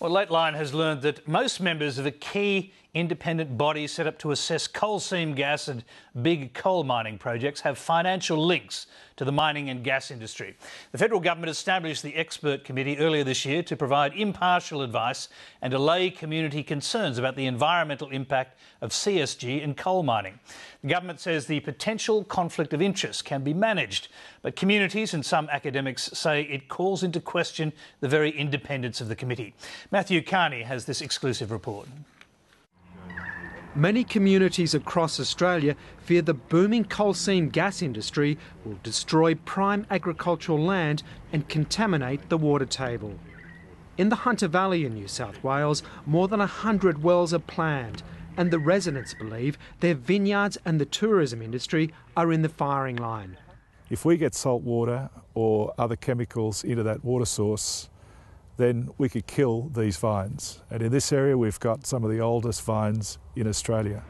Well, Lateline has learned that most members of a key independent body set up to assess coal seam gas and big coal mining projects have financial links to the mining and gas industry. The federal government established the expert committee earlier this year to provide impartial advice and allay community concerns about the environmental impact of CSG and coal mining. The government says the potential conflict of interest can be managed, but communities and some academics say it calls into question the very independence of the committee. Matthew Carney has this exclusive report. Many communities across Australia fear the booming coal seam gas industry will destroy prime agricultural land and contaminate the water table. In the Hunter Valley in New South Wales, more than 100 wells are planned, and the residents believe their vineyards and the tourism industry are in the firing line. If we get salt water or other chemicals into that water source, then we could kill these vines. And in this area, we've got some of the oldest vines in Australia.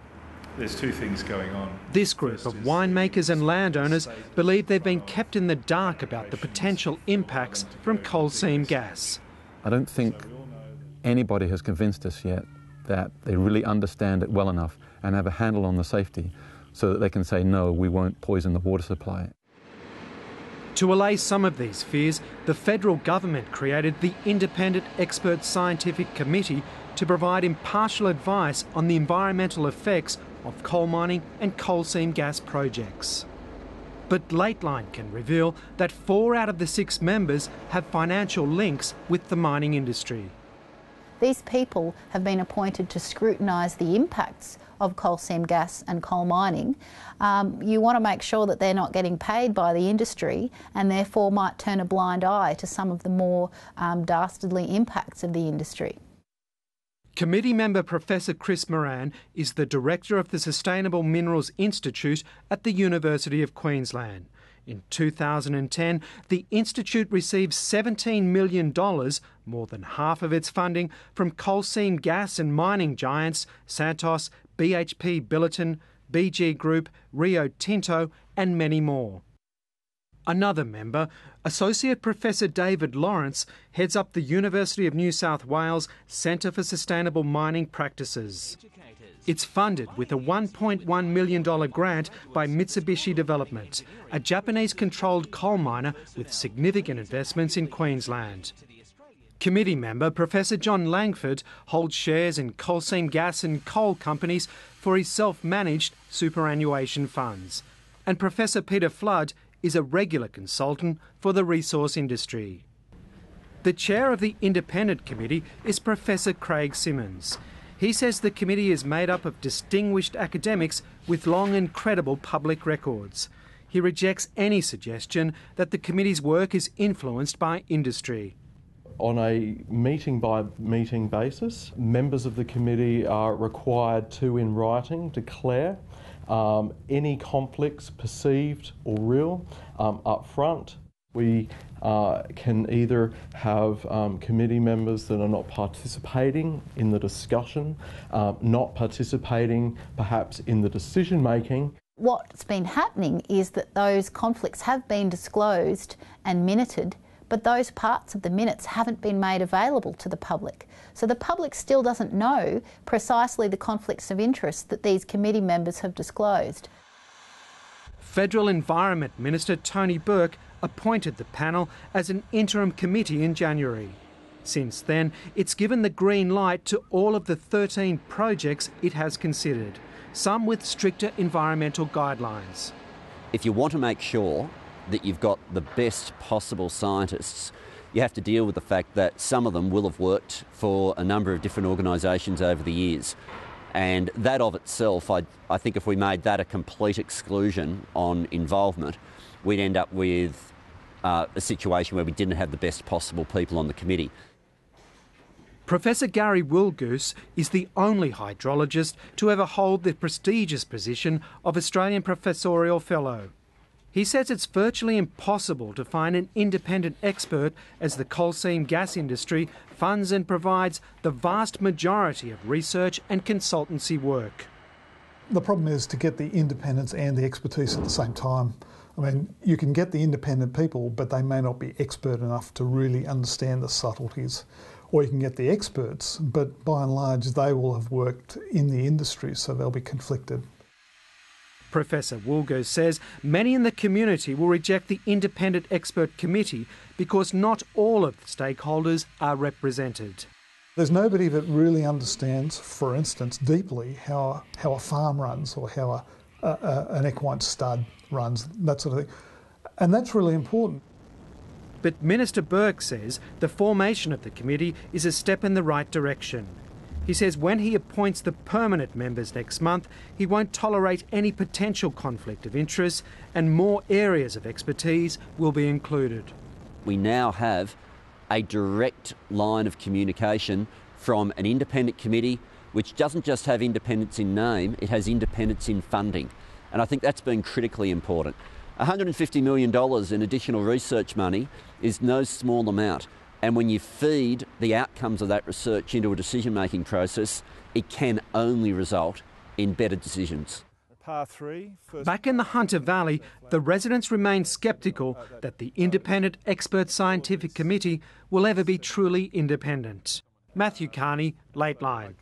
There's two things going on. This group of winemakers and landowners believe they've been kept in the dark about the potential impacts from coal seam gas. I don't think anybody has convinced us yet that they really understand it well enough and have a handle on the safety so that they can say, no, we won't poison the water supply. To allay some of these fears, the federal government created the Independent Expert Scientific Committee to provide impartial advice on the environmental effects of coal mining and coal seam gas projects. But Lateline can reveal that 4 out of the 6 members have financial links with the mining industry. These people have been appointed to scrutinise the impacts of coal seam gas and coal mining. You want to make sure that they're not getting paid by the industry and therefore might turn a blind eye to some of the more dastardly impacts of the industry. Committee member Professor Chris Moran is the director of the Sustainable Minerals Institute at the University of Queensland. In 2010, the Institute received $17 million, more than half of its funding, from coal seam gas and mining giants Santos, BHP Billiton, BG Group, Rio Tinto and many more. Another member, Associate Professor David Lawrence, heads up the University of New South Wales Centre for Sustainable Mining Practices. It's funded with a $1.1 million grant by Mitsubishi Development, a Japanese-controlled coal miner with significant investments in Queensland. Committee member Professor John Langford holds shares in coal seam gas and coal companies for his self-managed superannuation funds. And Professor Peter Flood is a regular consultant for the resource industry. The chair of the Independent Committee is Professor Craig Simmons. He says the committee is made up of distinguished academics with long and credible public records. He rejects any suggestion that the committee's work is influenced by industry. On a meeting-by-meeting basis, members of the committee are required to, in writing, declare any conflicts, perceived or real, up front. We can either have committee members that are not participating in the discussion, not participating perhaps in the decision-making. What's been happening is that those conflicts have been disclosed and minuted, but those parts of the minutes haven't been made available to the public. So the public still doesn't know precisely the conflicts of interest that these committee members have disclosed. Federal Environment Minister Tony Bourke appointed the panel as an interim committee in January. Since then, it's given the green light to all of the 13 projects it has considered, some with stricter environmental guidelines. If you want to make sure that you've got the best possible scientists, you have to deal with the fact that some of them will have worked for a number of different organisations over the years. And that of itself, I think if we made that a complete exclusion on involvement, we'd end up with a situation where we didn't have the best possible people on the committee. Professor Gary Wilgoose is the only hydrologist to ever hold the prestigious position of Australian Professorial Fellow. He says it's virtually impossible to find an independent expert as the coal seam gas industry funds and provides the vast majority of research and consultancy work. The problem is to get the independence and the expertise at the same time. I mean, you can get the independent people, but they may not be expert enough to really understand the subtleties or you can get the experts, but by and large they will have worked in the industry, so they'll be conflicted. Professor Woolger says many in the community will reject the independent expert committee because not all of the stakeholders are represented. There's nobody that really understands, for instance, deeply how a farm runs or how an equine stud runs, that sort of thing. And that's really important. But Minister Bourke says the formation of the committee is a step in the right direction. He says when he appoints the permanent members next month, he won't tolerate any potential conflict of interest and more areas of expertise will be included. We now have a direct line of communication from an independent committee which doesn't just have independence in name, it has independence in funding. And I think that's been critically important. $150 million in additional research money is no small amount. And when you feed the outcomes of that research into a decision-making process, it can only result in better decisions. Back in the Hunter Valley, the residents remain sceptical that the Independent Expert Scientific Committee will ever be truly independent. Matthew Carney, Late Line.